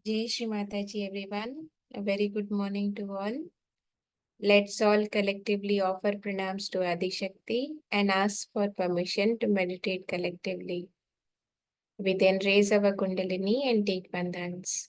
Jai Shri Mataji, everyone. A very good morning to all. Let's all collectively offer pranams to Adi Shakti and ask for permission to meditate collectively. We then raise our Kundalini and take bandhans.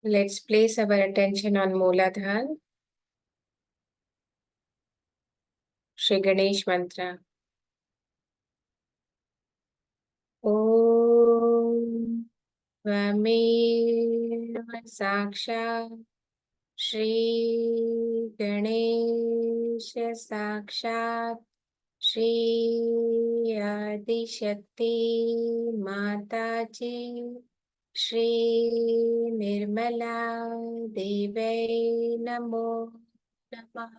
Let's place our attention on Mooladhara, Shri Ganesh Mantra. Om Tvameva Sakshat Shri Ganesha Sakshat Shri Adishakti Mataji Shri Nirmala Deve Namo Namah.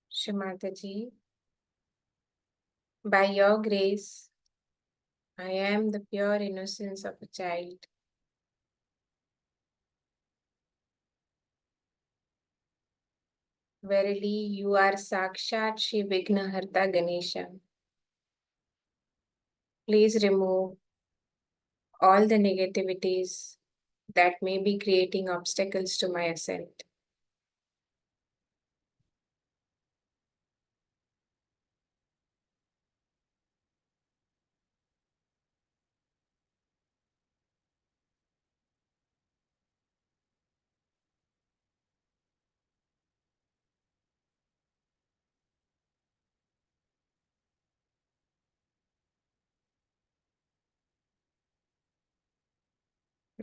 Shri Mataji, by your grace, I am the pure innocence of a child. Verily, you are Sakshat Shri Vignaharta Ganesha. Please remove all the negativities that may be creating obstacles to my ascent.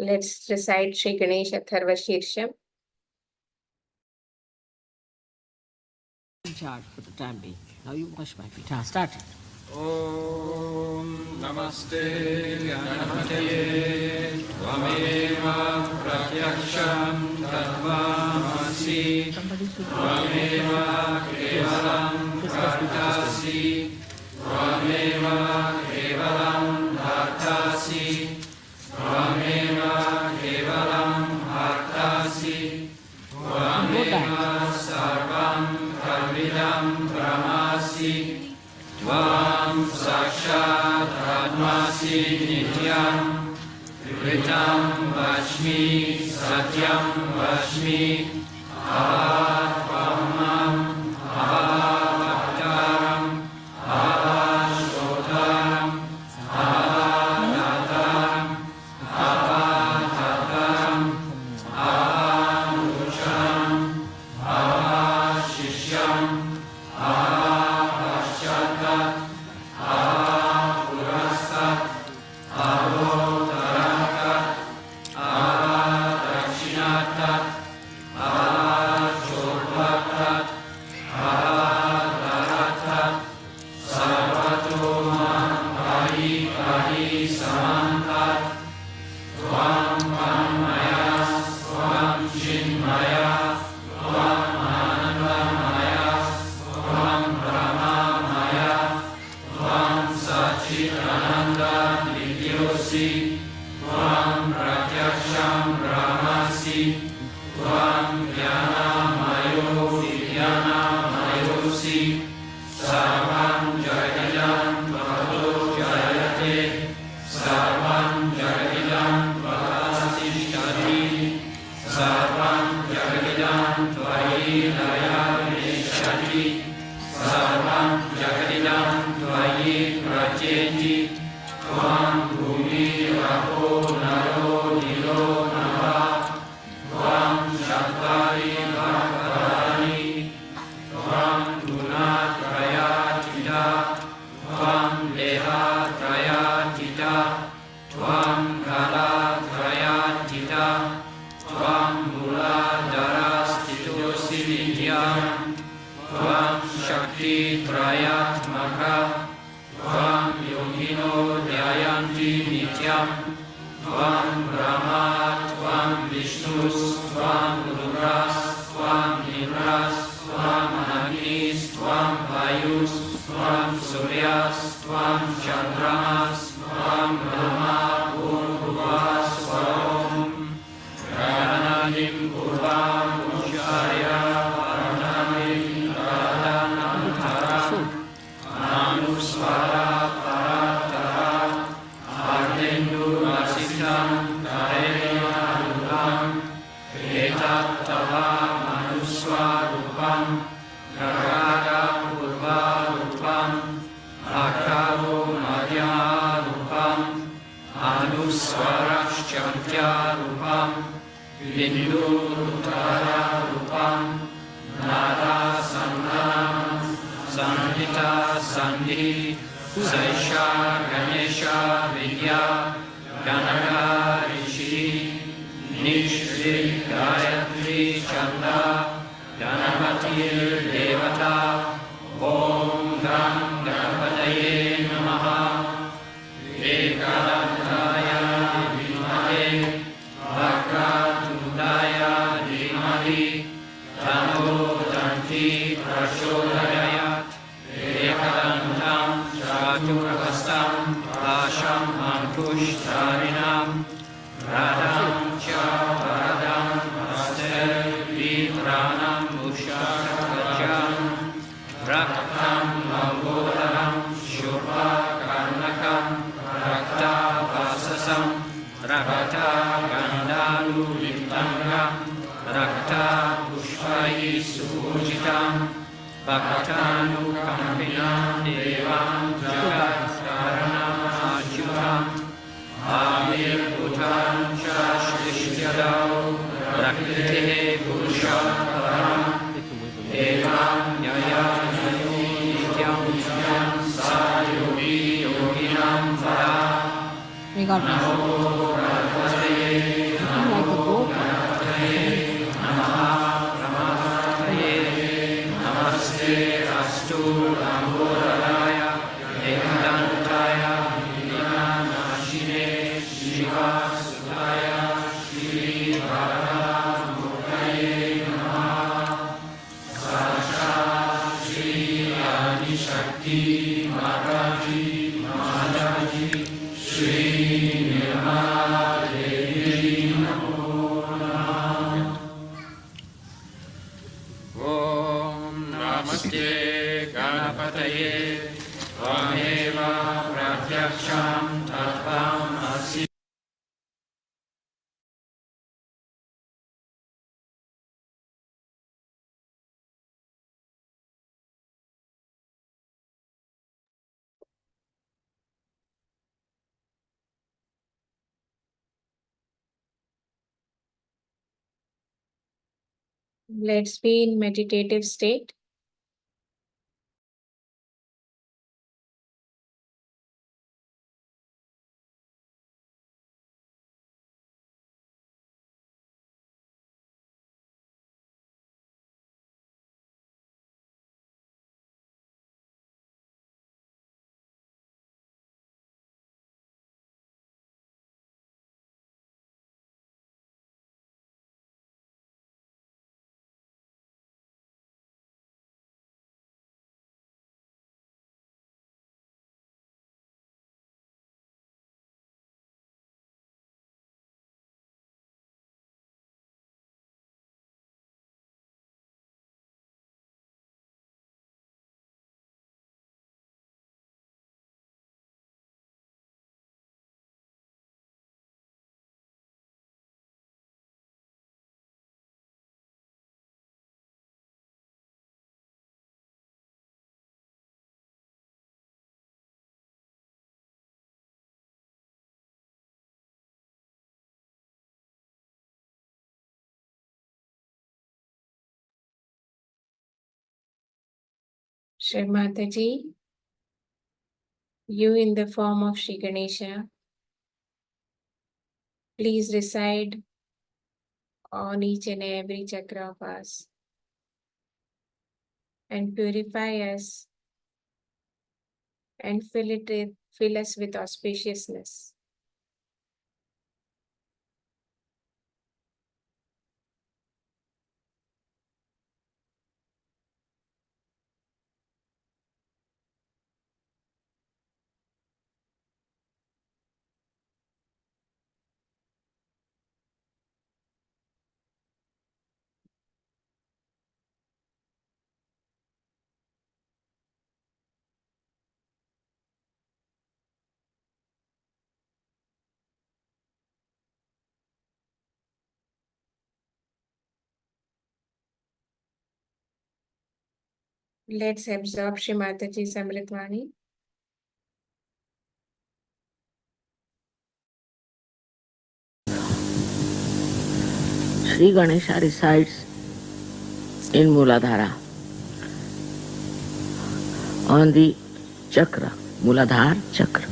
Let's recite Shri Ganesh Atharva Shirsham. In charge for the time being. Now you wash my feet. Start it. Om Namaste Ganapataye Tvameva Pratyaksham Tattvamasi Tvameva Kevalam Bhartasi Tvameva Kevalam Bhartasi Tvameva Kevalam Bhartasi Tvameva Sarvam Kalvidam Brahmasi Tvam Sakshat Atmasi Nityam Vitam Vashmi Satyam Vashmi Avatmam Avavaktaram Avashotaram Avadataram Avadataram Avanusham Avashishyam Avashatat Avapurastat Avotaratat Avadakshinatat लया निशति सर्वं जगदिदं त्वयि प्रचेति त्वं भूमिरपो नरो नीलो नभः त्वं चत्वारि भक्तानि त्वं गुणत्रयातीता त्वं देहत्रयातीता त्वं कालत्रयातीता त्वं मूलाधारस्थितोऽसि नित्यं त्वं शक्तित्रयात्मका त्वं योगिनो ध्यायन्ति नित्यं त्वं ब्रह्मा त्वं विष्णुस्त्वं रुद्रस्त्वं इन्द्रस्त्वं अग्निस्त्वं वायुस्त्वं सूर्यस्त्वं चन्द्रमस्त्वं ब्रह्मा भूर्भुवस्वरं गगनादिं पूर्वां उच्चार्य वर्णमिं प्रधानमन्तरम् अनुस्वारा परात्तरा आर्देन्दुरसितं करेणारुदम् एतत्तवा मनुस्वरूपं गगापूर्वारूपम् अकारो मध्यमारूपम् अनुस्वरश्चन्त्यारूपम् बिन्दुरुत्तरारूपम् नादासन्धानं संहिता सन्धि सैषा गणेशा विद्या गणका ऋषि निश्री गायत्री छन्दा गणपतिर्देवता ॐ गं गणपतये नमः एकदन्ताय विद्महे वक्रतुण्डाय धीमहि तन्नो दन्ती प्रचोदयात् एकदन्तं चतुर्हस्तं पाशम् अङ्कुशधारिणं रथं च वरदं हस्तैर्विभ्राणं उषःकवचं रक्तं लम्बोदरं शुभकर्णकं रक्तावाससं रक्तगन्धानुलिप्तं रक्तपुष्पैः सुपूजितं भक्तानुकम्पिनं देवां जगत्कारणमच्युतम् आविर्भूतं च सृष्ट्यदौ प्रकृतेः पुरुषं परम् एवं ययानयो नित्यं नित्यं स योगी योगिनां वरा May God bless you. गणपतये Looking like a goat. नमस्ते अस्तु लम्बोदराय एकदन्ताय विघ्ननाशिने शिवासुताय श्रीवरदामूर्तये नमः साक्षात् श्री आदिशक्ति माताजी माताजी श्री निर्मला देवी नमो नमः ॐ नमस्ते गणपतये त्वमेव प्रत्यक्षं तत्त्वमसि Let's be in meditative state. Shri Mataji, you in the form of Shri Ganesha, please reside on each and every chakra of us and purify us and fill us with auspiciousness. Let's absorb Shri Mataji's Amritvani. Sri Ganesha resides in Muladhara on the chakra, Muladhar chakra,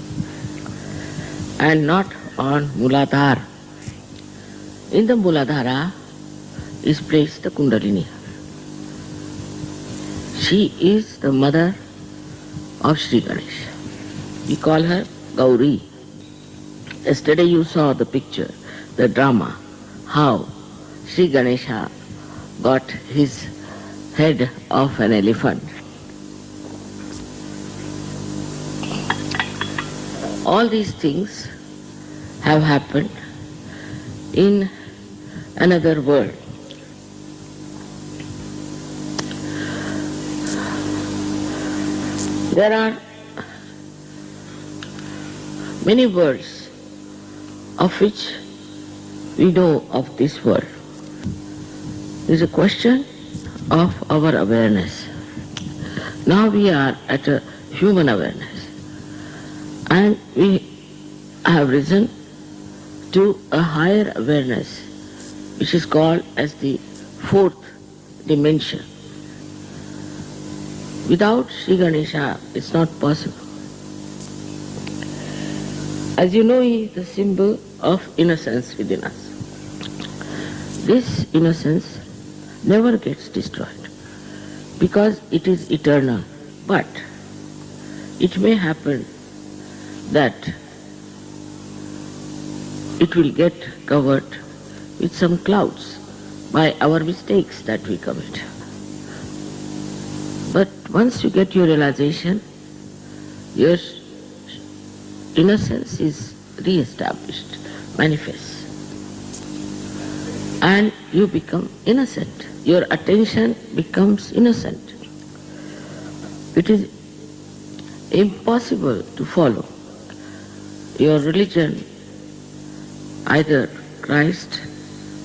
and not on Muladhar. In the Muladhara is placed the Kundalini. She is the mother of Sri Ganesha. We call her Gauri. Yesterday you saw the picture, the drama, how Sri Ganesha got his head of an elephant. All these things have happened in another world. There are many worlds of which we know of this world. It is a question of our awareness. Now we are at a human awareness, and we have risen to a higher awareness, which is called as the fourth dimension. Without Sri Ganesha, it's not possible. As you know, he is the symbol of innocence within us. This innocence never gets destroyed because it is eternal. But it may happen that it will get covered with some clouds by our mistakes that we commit. But once you get your realization, your innocence is re-established, manifests, and you become innocent. Your attention becomes innocent. It is impossible to follow your religion, either Christ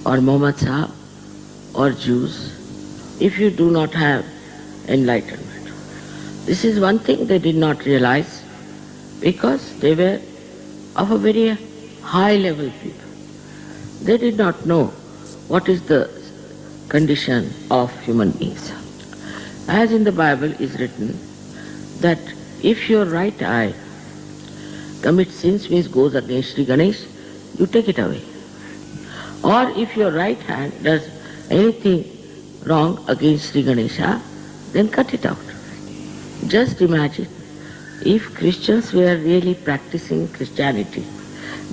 or Muhammad Sahib or Jews, if you do not have enlightenment. This is one thing they did not realize because they were of a very high level people. They did not know what is the condition of human beings. As in the Bible is written that if your right eye commits sins, means goes against Sri Ganesh, you take it away. Or if your right hand does anything wrong against Sri Ganesha, then cut it out. Just imagine if Christians were really practicing Christianity,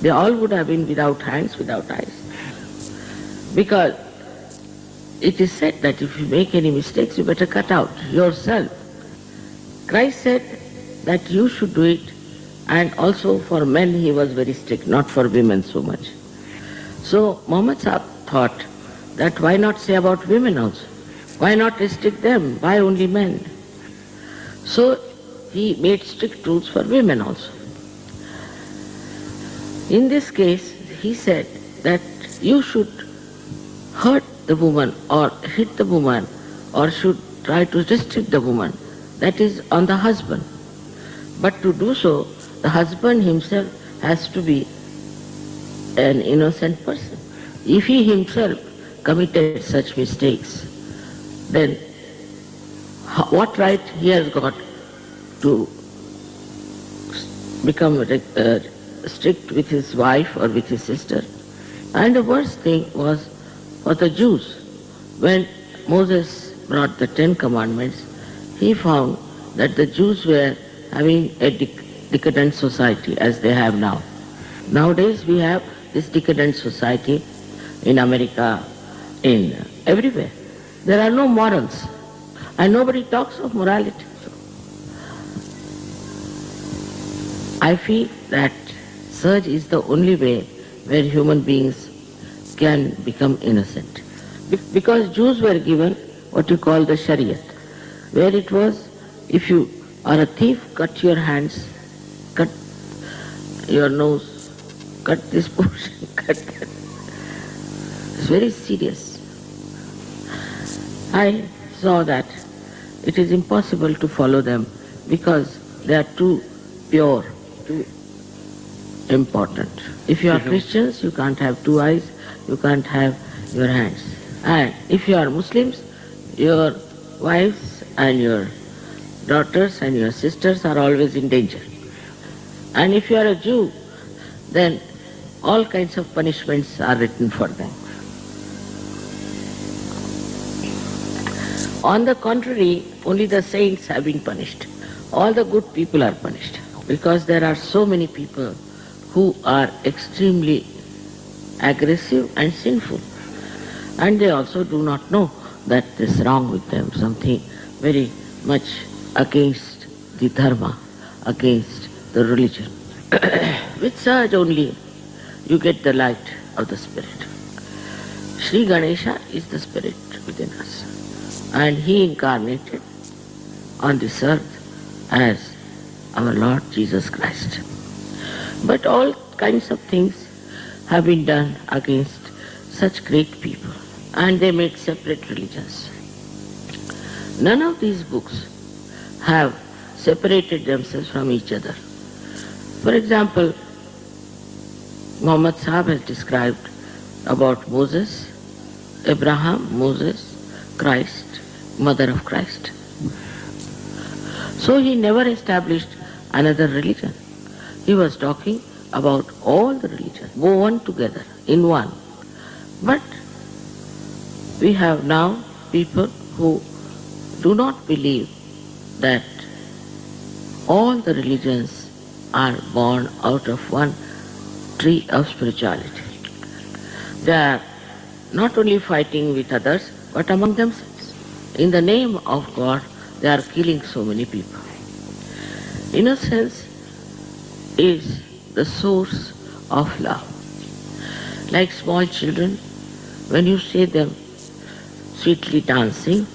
they all would have been without hands, without eyes. Because it is said that if you make any mistakes, you better cut out yourself. Christ said that you should do it, and also for men he was very strict, not for women so much. So Muhammad Sahib thought that why not say about women also? Why not restrict them? Why only men? So he made strict rules for women also. In this case, he said that you should hurt the woman or hit the woman or should try to restrict the woman. That is on the husband. But to do so, the husband himself has to be an innocent person. If he himself committed such mistakes, then What right he has got to become strict with his wife or with his sister? And the worst thing was for the Jews. When Moses brought the 10 Commandments, he found that the Jews were having a decadent society as they have now. Nowadays we have this decadent society in America, in everywhere. There are no morals and nobody talks of morality. I feel that search is the only way where human beings can become innocent. Because Jews were given what you call the Shariat, where it was, if you are a thief, cut your hands, cut your nose, cut this portion, cut that. It's very serious. I saw that it is impossible to follow them because they are too pure, too important. If you are Christians, you can't have two eyes, you can't have your hands. And if you are Muslims, your wives and your daughters and your sisters are always in danger. And if you are a Jew, then all kinds of punishments are written for them. On the contrary, only the saints have been punished. All the good people are punished because there are so many people who are extremely aggressive and sinful. And they also do not know that this is wrong with them, something very much against the dharma, against the religion. With such only you get the light of the spirit. Sri Ganesha is the spirit within us. And he incarnated on this earth as our Lord Jesus Christ. But all kinds of things have been done against such great people, and they made separate religions. None of these books have separated themselves from each other. For example, Muhammad Sahib has described about Moses, Abraham, Moses, Christ, mother of Christ. So he never established another religion. He was talking about all the religions, woven together in one. But we have now people who do not believe that all the religions are born out of one tree of spirituality. They are not only fighting with others, but among themselves. In the name of God, they are killing so many people. Innocence is the source of love. Like small children, when you see them sweetly dancing,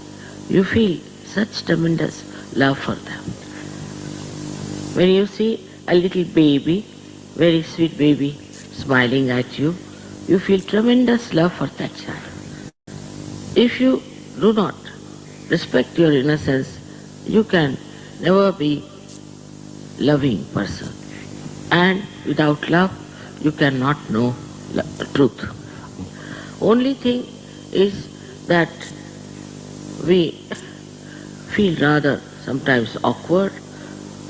you feel such tremendous love for them. When you see a little baby, very sweet baby, smiling at you, you feel tremendous love for that child. If you do not respect your innocence, you can never be loving person. And without love, you cannot know truth. Only thing is that we feel rather sometimes awkward,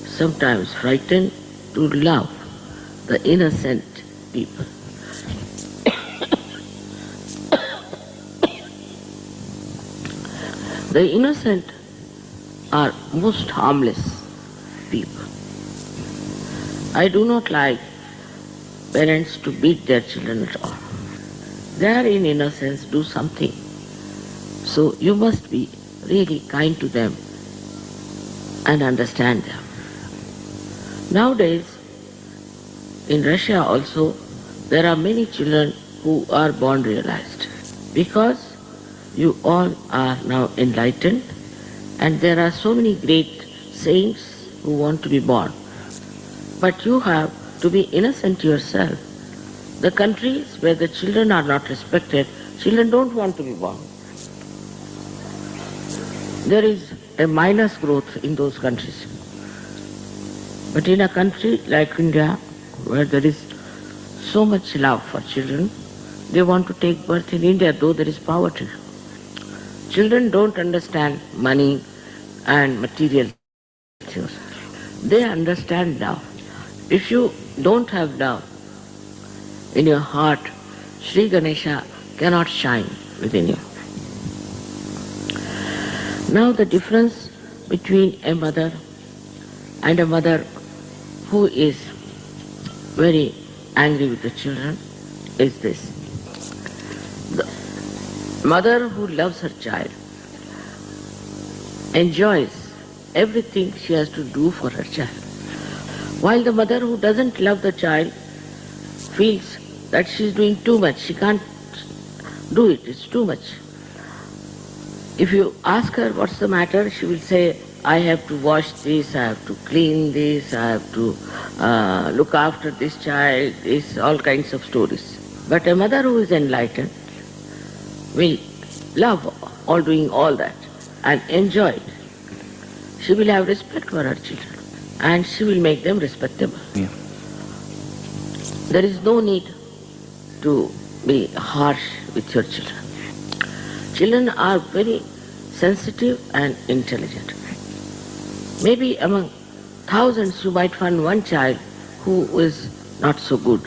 sometimes frightened to love the innocent people. The innocent are most harmless people. I do not like parents to beat their children at all. They are in innocence, do something. So you must be really kind to them and understand them. Nowadays, in Russia also, there are many children who are born realized because you all are now enlightened and there are so many great saints who want to be born. But you have to be innocent yourself. The countries where the children are not respected, children don't want to be born. There is a minus growth in those countries. But in a country like India, where there is so much love for children, they want to take birth in India, though there is poverty. Children don't understand money, and material things. They understand love. If you don't have love in your heart, Sri Ganesha cannot shine within you. Now the difference between a mother and a mother who is very angry with the children is this. The mother who loves her child enjoys everything she has to do for her child, while the mother who doesn't love the child feels that she is doing too much, she can't do it, it's too much. If you ask her what's the matter, she will say, I have to wash this, I have to clean this, I have to look after this child, this, all kinds of stories. But a mother who is enlightened will love all doing all that and enjoy it. She will have respect for her children and she will make them respectable. Yeah. There is no need to be harsh with your children. Children are very sensitive and intelligent. Maybe among thousands you might find one child who is not so good.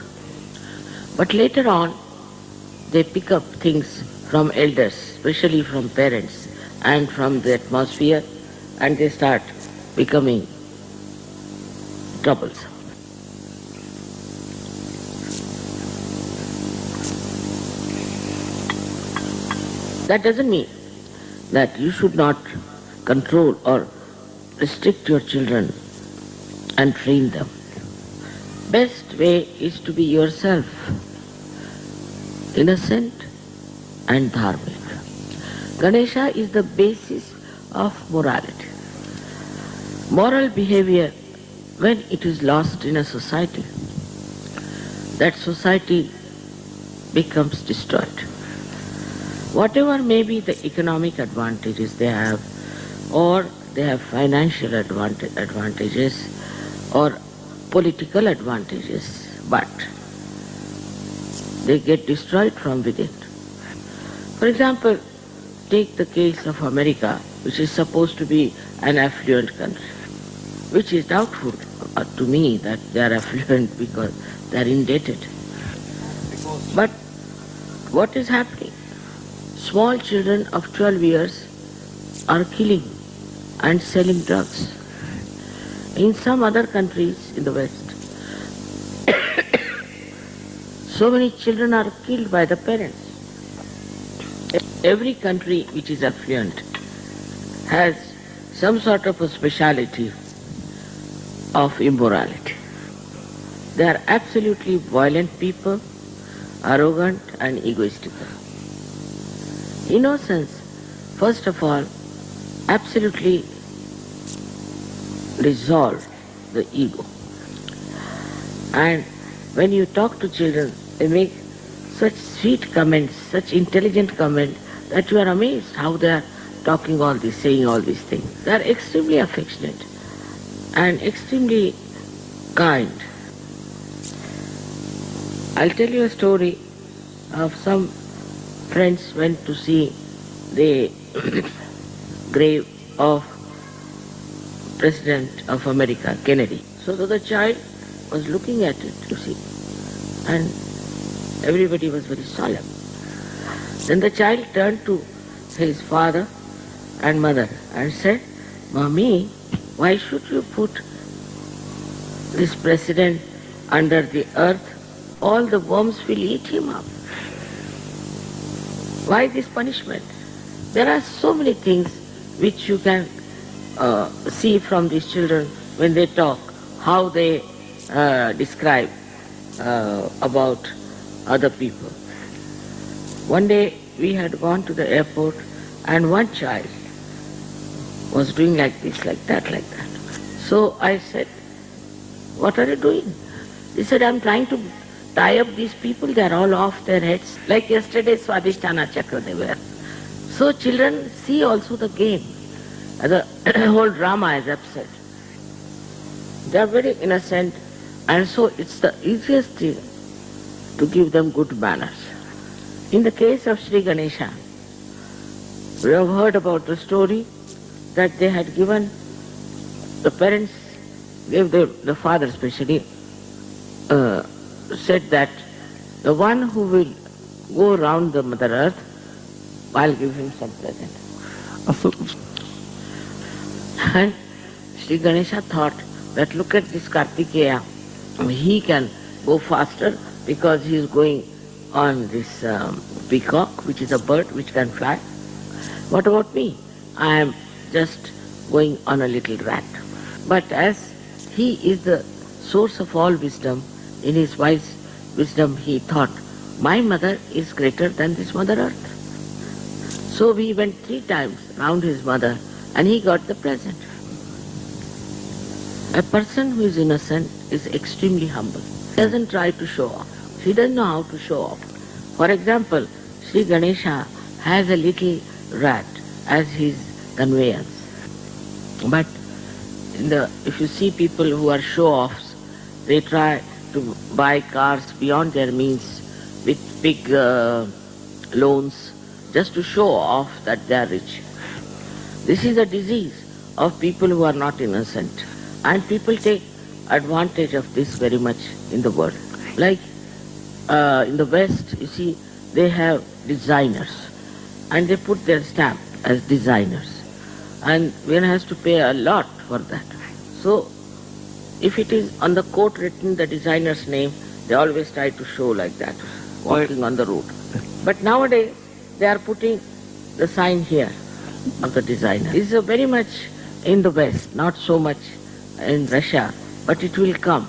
But later on, they pick up things from elders, especially from parents and from the atmosphere, and they start becoming troublesome. That doesn't mean that you should not control or restrict your children and train them. Best way is to be yourself, innocent and dharmic. Ganesha is the basis of morality. Moral behavior, when it is lost in a society, that society becomes destroyed. Whatever may be the economic advantages they have, or they have financial advantages, or political advantages, but they get destroyed from within. For example, take the case of America, which is supposed to be an affluent country, which is doubtful to me that they are affluent because they are indebted. But what is happening? Small children of 12 years are killing and selling drugs. In some other countries in the West, so many children are killed by the parents. Every country which is affluent has some sort of a speciality of immorality. They are absolutely violent people, arrogant and egoistical. Innocence, first of all, absolutely dissolve the ego. And when you talk to children, they make such sweet comments, such intelligent comments, that you are amazed how they are talking all this, saying all these things. They are extremely affectionate and extremely kind. I'll tell you a story of some friends went to see the grave of President of America, Kennedy. So the child was looking at it, you see, and everybody was very solemn. Then the child turned to his father and mother and said, Mommy, why should you put this president under the earth? All the worms will eat him up. Why this punishment? There are so many things which you can see from these children when they talk, how they describe about other people. One day we had gone to the airport and one child was doing like this, like that, like that. So I said, what are you doing? He said, I'm trying to tie up these people, they are all off their heads. Like yesterday, Swadhisthana Chakra they were. So children see also the game. The whole drama is upset. They are very innocent, and so it's the easiest thing to give them good manners. In the case of Sri Ganesha, we have heard about the story that they had given, the parents gave the father especially, said that the one who will go round the Mother Earth, I'll give him some present. And Sri Ganesha thought that look at this Kartikeya, he can go faster because he is going on this peacock, which is a bird which can fly. What about me? I am just going on a little rat. But as he is the source of all wisdom, in his wise wisdom he thought, my mother is greater than this Mother Earth. So we went 3 times round his mother and he got the present. A person who is innocent is extremely humble. He doesn't try to show off. He doesn't know how to show off. For example, Sri Ganesha has a little rat as his conveyance. But if you see people who are show-offs, they try to buy cars beyond their means with big loans just to show off that they are rich. This is a disease of people who are not innocent. And people take advantage of this very much in the world. Like in the West, you see, they have designers and they put their stamp as designers. And one has to pay a lot for that. So if it is on the coat written the designer's name, they always try to show like that, walking on the road. But nowadays, they are putting the sign here of the designer. This is very much in the West, not so much in Russia, but it will come.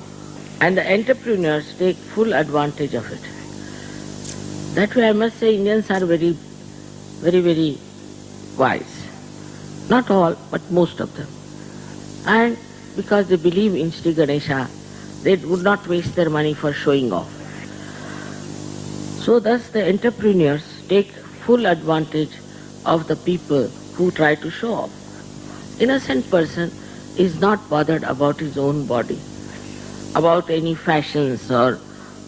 And the entrepreneurs take full advantage of it. That way I must say Indians are very, very, very wise. Not all, but most of them. And because they believe in Sri Ganesha, they would not waste their money for showing off. So thus the entrepreneurs take full advantage of the people who try to show off. Innocent person is not bothered about his own body, about any fashions or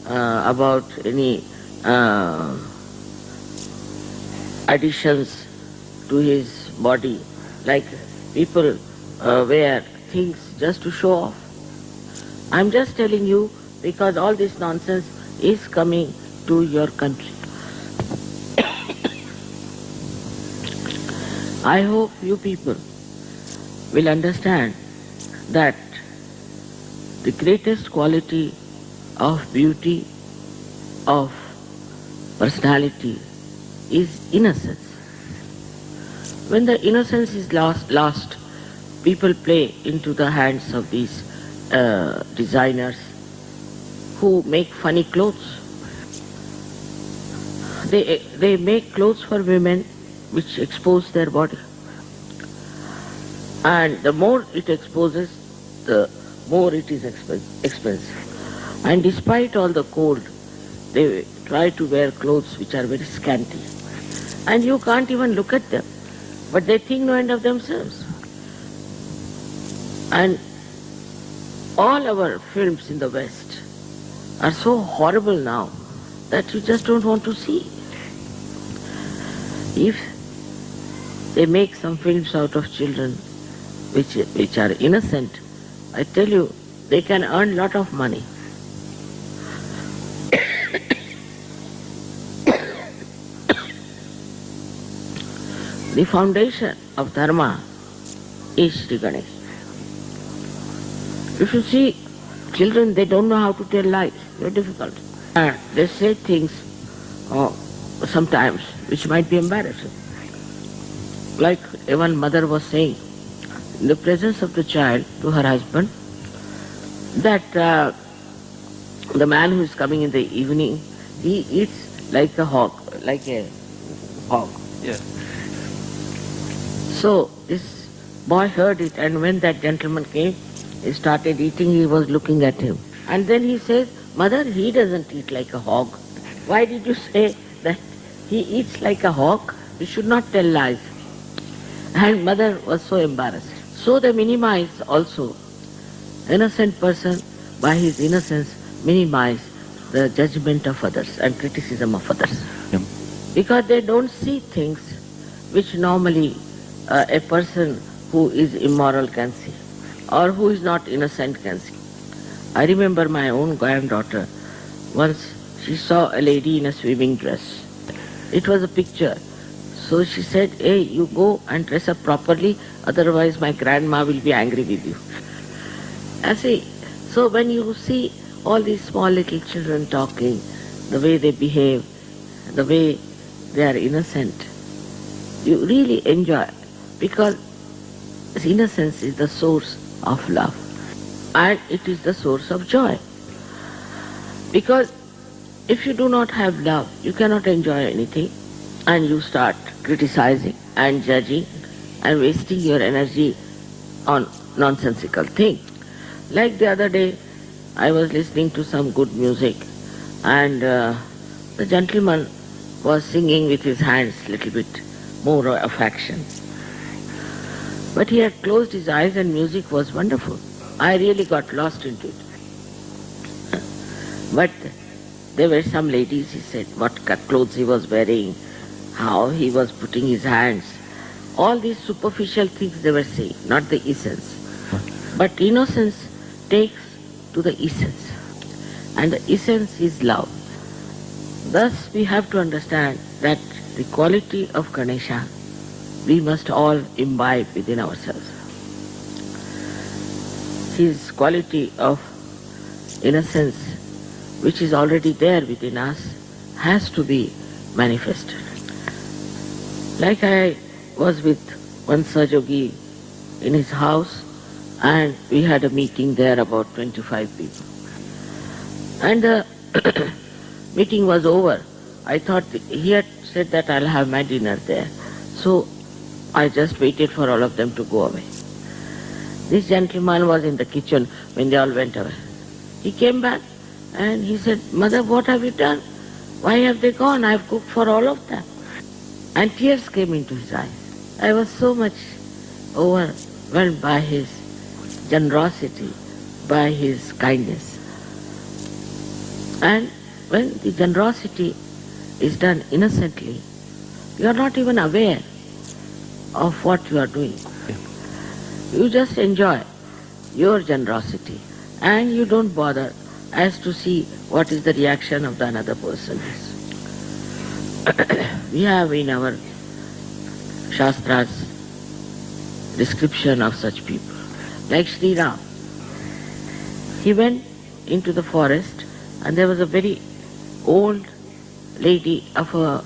about any additions to his body, like people wear things just to show off. I'm just telling you because all this nonsense is coming to your country. I hope you people will understand that the greatest quality of beauty, of personality is innocence. When the innocence is lost, people play into the hands of these designers who make funny clothes. They make clothes for women which expose their body. And the more it exposes, the more it is expensive. And despite all the cold, they try to wear clothes which are very scanty. And you can't even look at them, but they think no end of themselves. And all our films in the West are so horrible now that you just don't want to see. If they make some films out of children which are innocent, I tell you, they can earn lot of money. The foundation of dharma is Sri Ganesha. If you see children, they don't know how to tell lies, very difficult. And they say things sometimes which might be embarrassing. Like one mother was saying in the presence of the child to her husband that the man who is coming in the evening, he eats like a hog. Yeah. So this boy heard it, and when that gentleman came, he started eating, he was looking at him. And then he says, Mother, he doesn't eat like a hog. Why did you say that he eats like a hog? You should not tell lies. And mother was so embarrassed. So they minimize also. Innocent person, by his innocence, minimize the judgment of others and criticism of others. Because they don't see things which normally a person who is immoral can see, or who is not innocent can see. I remember my own granddaughter. Once she saw a lady in a swimming dress. It was a picture. So she said, hey, you go and dress up properly, otherwise my grandma will be angry with you. I say, so when you see all these small little children talking, the way they behave, the way they are innocent, you really enjoy, because innocence is the source of love and it is the source of joy. Because if you do not have love, you cannot enjoy anything, and you start criticizing and judging and wasting your energy on nonsensical things. Like the other day, I was listening to some good music, and the gentleman was singing with his hands a little bit more affection. But he had closed his eyes and music was wonderful. I really got lost into it. But there were some ladies, he said, what clothes he was wearing, how he was putting his hands. All these superficial things they were saying, not the essence. But innocence takes to the essence. And the essence is love. Thus we have to understand that the quality of Ganesha we must all imbibe within ourselves. His quality of innocence, which is already there within us, has to be manifested. Like I was with one Sajogi in his house, and we had a meeting there, about 25 people. And the meeting was over. I thought he had said that I'll have my dinner there. So I just waited for all of them to go away. This gentleman was in the kitchen when they all went away. He came back and he said, Mother, what have you done? Why have they gone? I have cooked for all of them. And tears came into his eyes. I was so much overwhelmed by his generosity, by his kindness. And when the generosity is done innocently, you are not even aware of what you are doing. You just enjoy your generosity and you don't bother as to see what is the reaction of the another person is. We have in our Shastras description of such people. Like Sri Ram. He went into the forest and there was a very old lady of a,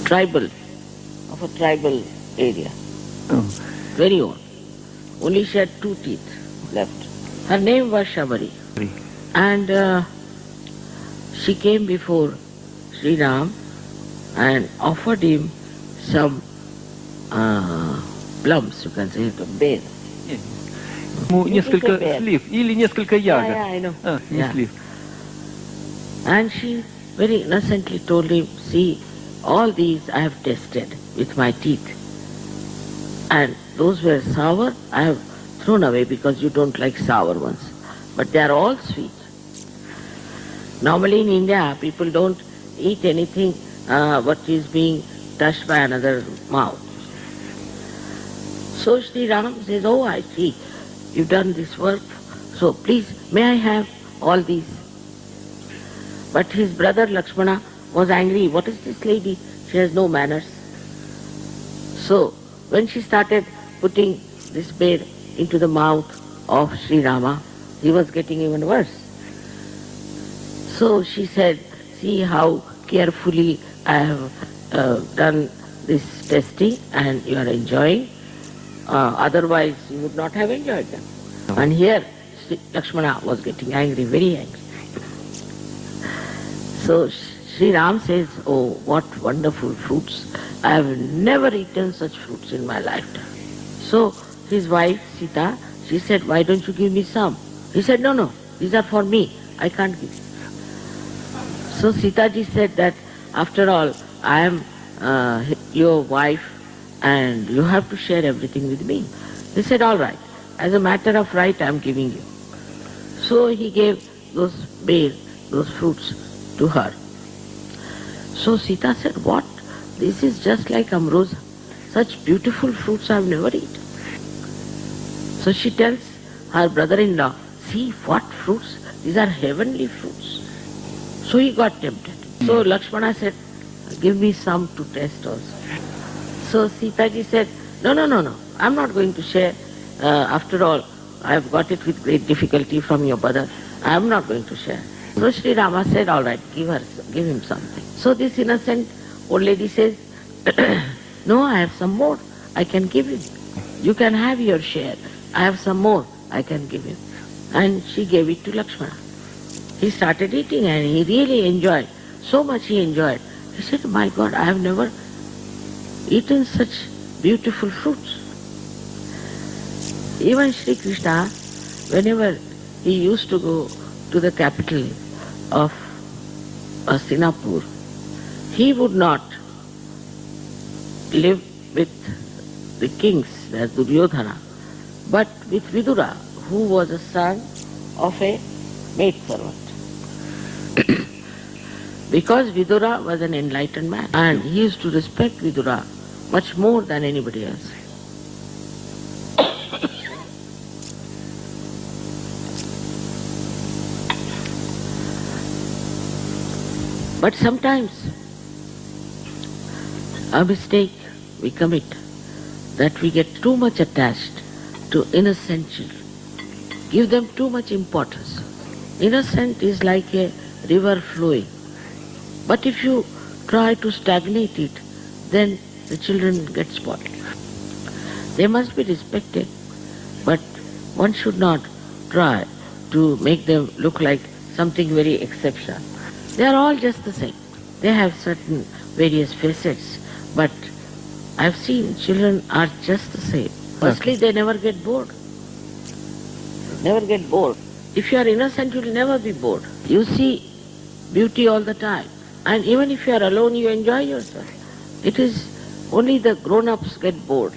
tribal area. Oh. Very old. Only she had 2 teeth left. Her name was Shabari. And she came before Sri Ram and offered him some plums, you can say, to bathe. Ему несколько Little слив или несколько ягод. Yeah, I know. Не Yeah. слив. And she very innocently told him, see, all these I have tested with my teeth. And those were sour, I have thrown away because you don't like sour ones. But they are all sweet. Normally in India, people don't eat anything what is being touched by another mouth. So Sri Ram says, oh, I see, you've done this work, so please, may I have all these? But his brother Lakshmana was angry. What is this lady? She has no manners. So when she started putting this bear into the mouth of Sri Rama, he was getting even worse. So she said, see how carefully I have done this testing and you are enjoying. Otherwise you would not have enjoyed them. And here Lakshmana was getting angry, very angry. So Sri Ram says, oh, what wonderful fruits. I have never eaten such fruits in my lifetime. So his wife Sita, she said, why don't you give me some? He said, no, these are for me. I can't give. So Sita ji said that, after all, I am your wife and you have to share everything with me. He said, all right, as a matter of right, I am giving you. So he gave those fruits to her. So Sita said, what? this is just like ambrosia. Such beautiful fruits I've never eaten. So she tells her brother-in-law, see what fruits, these are heavenly fruits. So he got tempted. So Lakshmana said, give me some to taste also. So Sita ji said, no, I'm not going to share. After all, I've got it with great difficulty from your brother. I'm not going to share. So Sri Rama said, all right, give him something. So this innocent old lady says, no, I have some more. I can give him. You can have your share. I have some more. I can give him. And she gave it to Lakshmana. He started eating and he really enjoyed. So much he enjoyed. He said, my God, I have never eaten such beautiful fruits. Even Sri Krishna, whenever he used to go to the capital of Hastinapur, he would not live with the kings, as Duryodhana, but with Vidura, who was a son of a maidservant. Because Vidura was an enlightened man, and he used to respect Vidura much more than anybody else. But sometimes a mistake we commit, that we get too much attached to innocent children, give them too much importance. Innocent is like a river flowing. But if you try to stagnate it, then the children get spoiled. They must be respected, but one should not try to make them look like something very exceptional. They are all just the same. They have certain various facets, but I've seen children are just the same. Firstly, they never get bored. Never get bored. If you are innocent, you will never be bored. You see beauty all the time. And even if you are alone, you enjoy yourself. It is only the grown-ups get bored.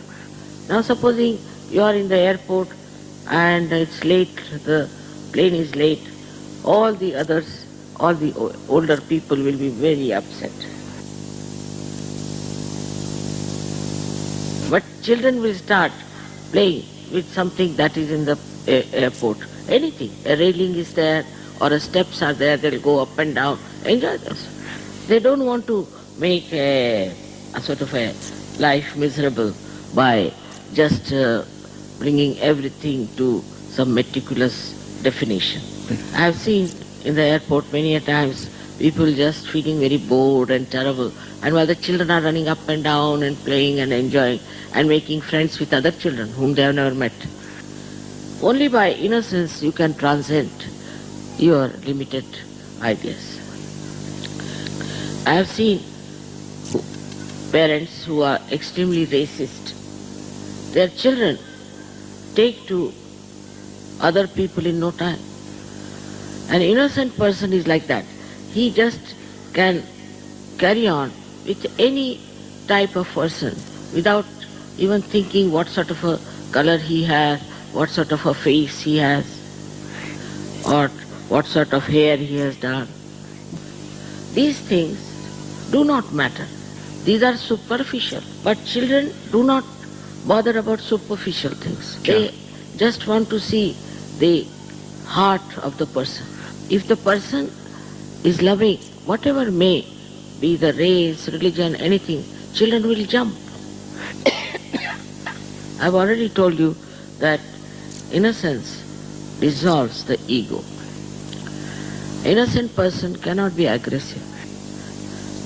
Now supposing you are in the airport and it's late, the plane is late, all the others, all the older people will be very upset. But children will start playing with something that is in the airport. Anything. A railing is there or a steps are there, they'll go up and down, enjoy themselves. They don't want to make a sort of a life miserable by just bringing everything to some meticulous definition. I have seen in the airport many a times people just feeling very bored and terrible, and while the children are running up and down and playing and enjoying and making friends with other children whom they have never met. Only by innocence you can transcend your limited ideas. I have seen parents who are extremely racist. Their children take to other people in no time. An innocent person is like that. He just can carry on with any type of person without even thinking what sort of a color he has, what sort of a face he has, or what sort of hair he has done. These things do not matter. These are superficial. But children do not bother about superficial things. They just want to see the heart of the person. If the person is loving, whatever may be the race, religion, anything, children will jump. I've already told you that innocence dissolves the ego. Innocent person cannot be aggressive.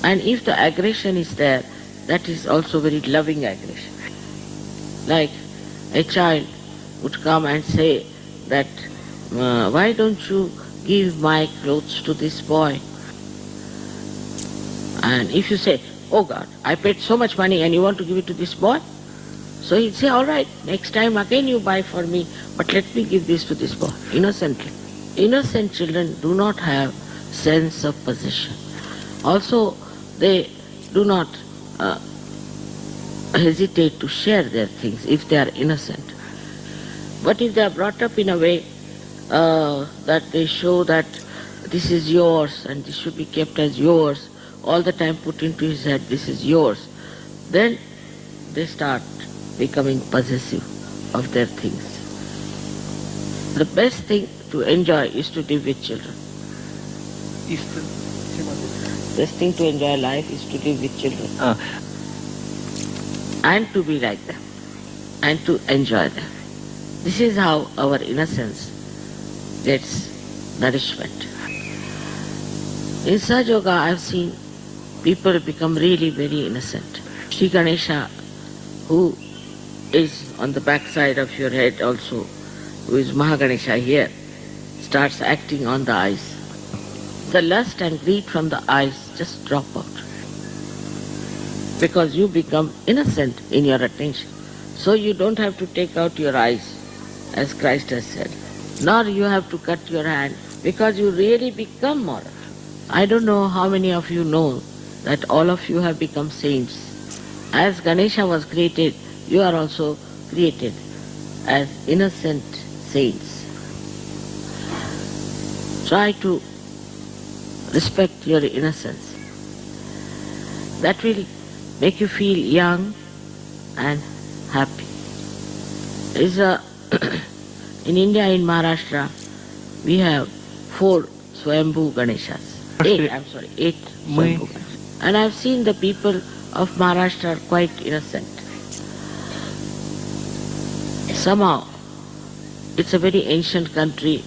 And if the aggression is there, that is also very loving aggression. Like a child would come and say that, why don't you give my clothes to this boy? And if you say, oh God, I paid so much money and you want to give it to this boy? So he'd say, all right, next time again you buy for me, but let me give this to this boy, innocently. Innocent children do not have sense of possession. Also, they do not hesitate to share their things if they are innocent. But if they are brought up in a way that they show that this is yours and this should be kept as yours, all the time put into his head, this is yours, then they start becoming possessive of their things. The best thing to enjoy is to live with children. Best thing to enjoy life is to live with children and to be like them and to enjoy them. This is how our innocence gets nourishment. In Sahaja Yoga, I have seen people become really very innocent. Sri Ganesha, who is on the back side of your head also, who is Mahaganesha here, starts acting on the eyes. The lust and greed from the eyes just drop out. Because you become innocent in your attention. So you don't have to take out your eyes, as Christ has said. Nor you have to cut your hand, because you really become moral. I don't know how many of you know that all of you have become saints. As Ganesha was created, you are also created as innocent saints. Try to respect your innocence. That will make you feel young and happy. In India, in Maharashtra, we have 4 Swayambhu Ganeshas. 8 Swayambhu Ganeshas. And I've seen the people of Maharashtra are quite innocent. Somehow, it's a very ancient country,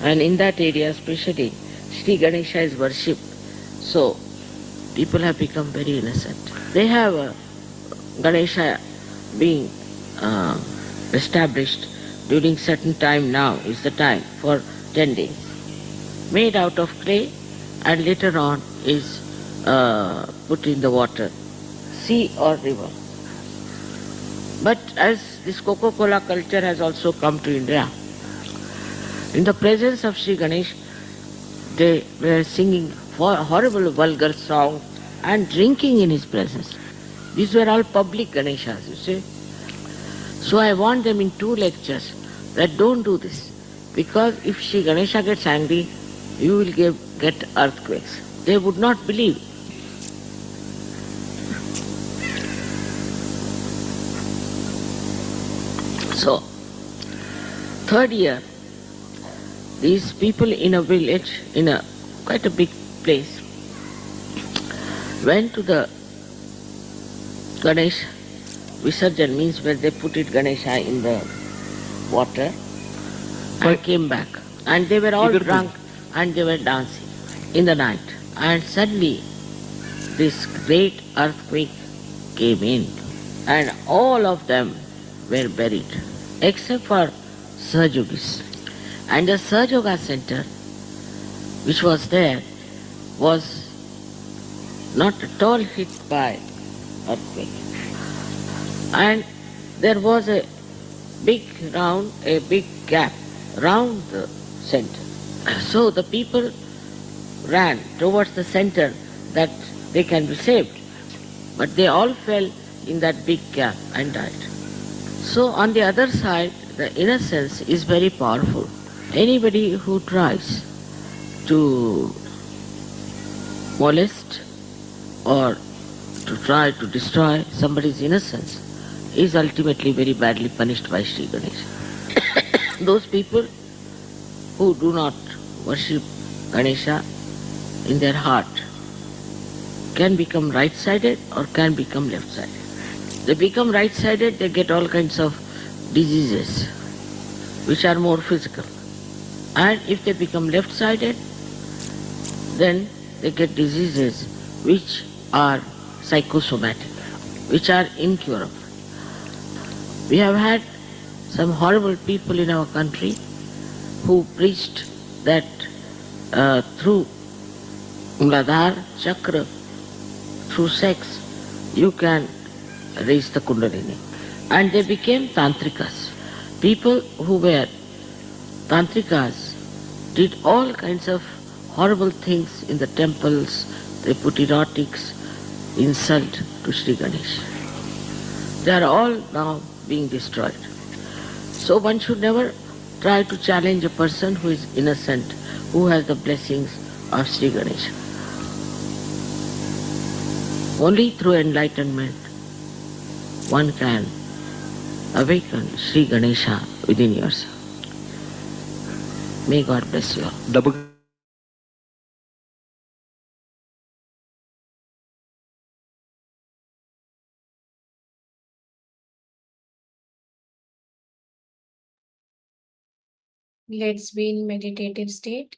and in that area especially, Sri Ganesha is worshipped. So, people have become very innocent. They have a Ganesha being established during certain time. Now is the time for 10 days. Made out of clay and later on is put in the water, sea or river. But as this Coca-Cola culture has also come to India, in the presence of Sri Ganesh, they were singing horrible vulgar songs and drinking in his presence. These were all public Ganeshas, you see. So I warned them in 2 lectures that don't do this, because if Sri Ganesha gets angry, you will get earthquakes. They would not believe. So, 3rd year, these people in a village, in a quite a big place, went to the Ganesh Visarjan, means where they put it Ganesha in the water, and came back. And they were all drunk and they were dancing in the night. And suddenly this great earthquake came in and all of them were buried except for Sahajogis. And the Sahaja Yoga center which was there was not at all hit by earthquake. And there was a big gap round the center. So the people ran towards the center that they can be saved. But they all fell in that big gap and died. So on the other side, the innocence is very powerful. Anybody who tries to molest or to try to destroy somebody's innocence is ultimately very badly punished by Sri Ganesha. Those people who do not worship Ganesha in their heart can become right-sided or can become left-sided. They become right-sided, they get all kinds of diseases which are more physical. And if they become left-sided, then they get diseases which are psychosomatic, which are incurable. We have had some horrible people in our country who preached that through Muladhara Chakra, through sex, you can raise the Kundalini. And they became Tantrikas. People who were Tantrikas did all kinds of horrible things in the temples. They put erotics, insult to Sri Ganesha. They are all now being destroyed. So one should never try to challenge a person who is innocent, who has the blessings of Sri Ganesha. Only through enlightenment one can awaken Sri Ganesha within yourself. May God bless you all. Double Let's be in meditative state.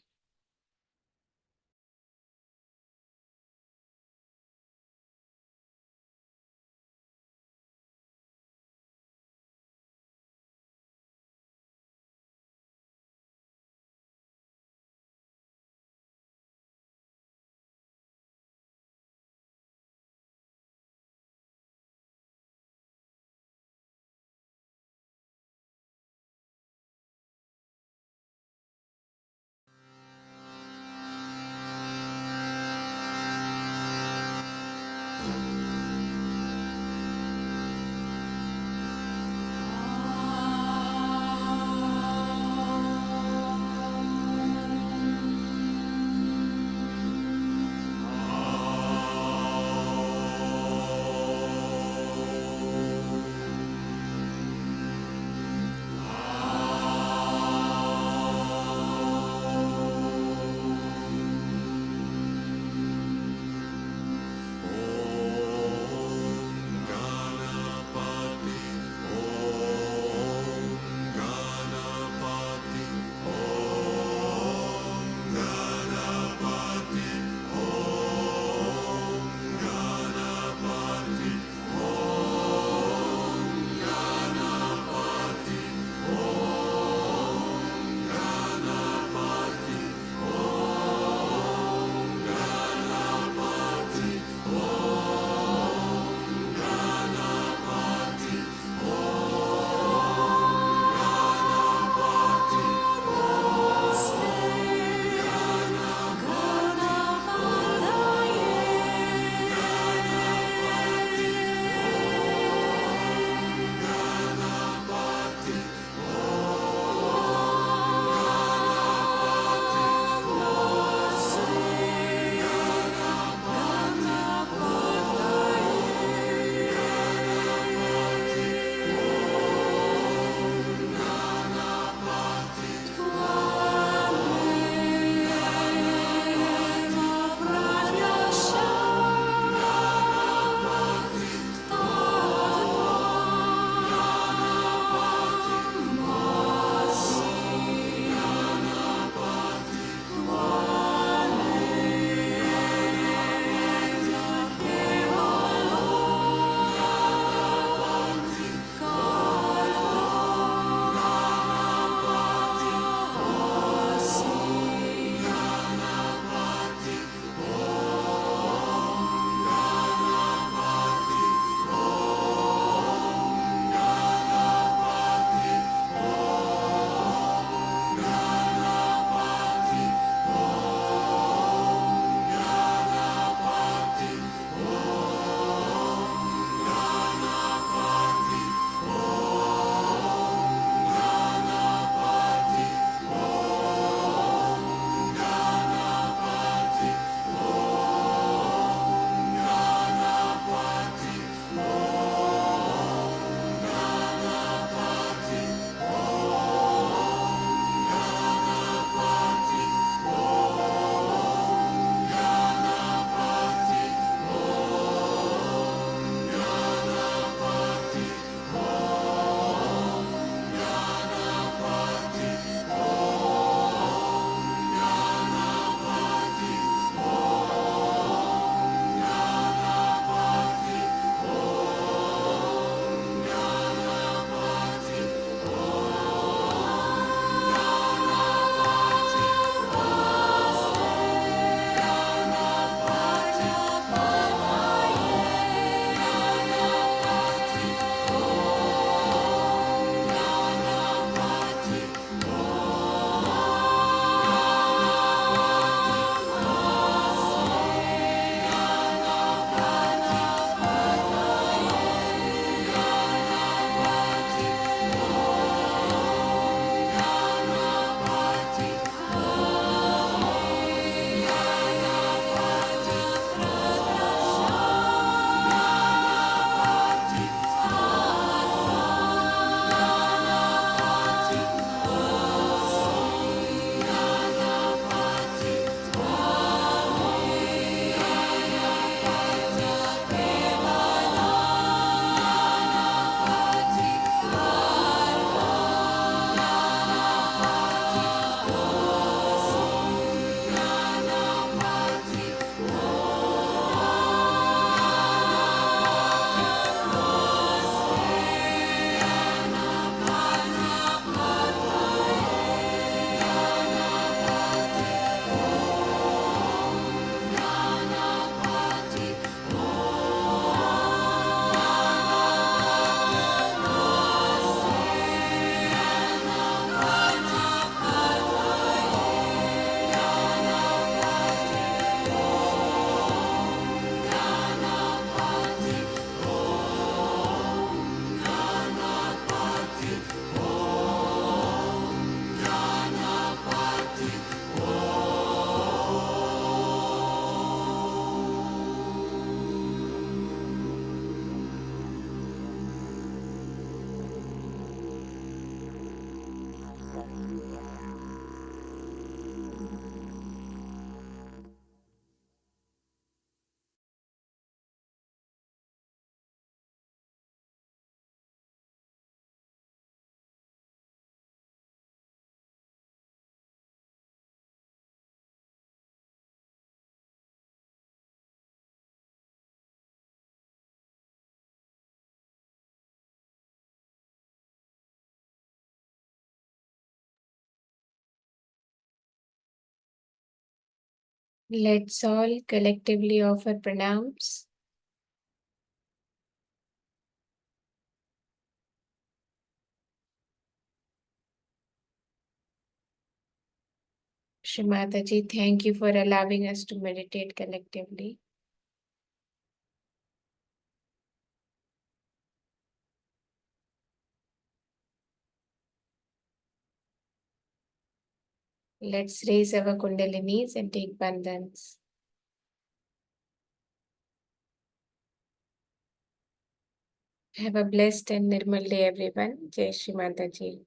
Let's all collectively offer pranams. Shri Mataji, thank you for allowing us to meditate collectively. Let's raise our kundalinis and take bandhans. Have a blessed and Nirmal day, everyone. Jai Shri Mataji.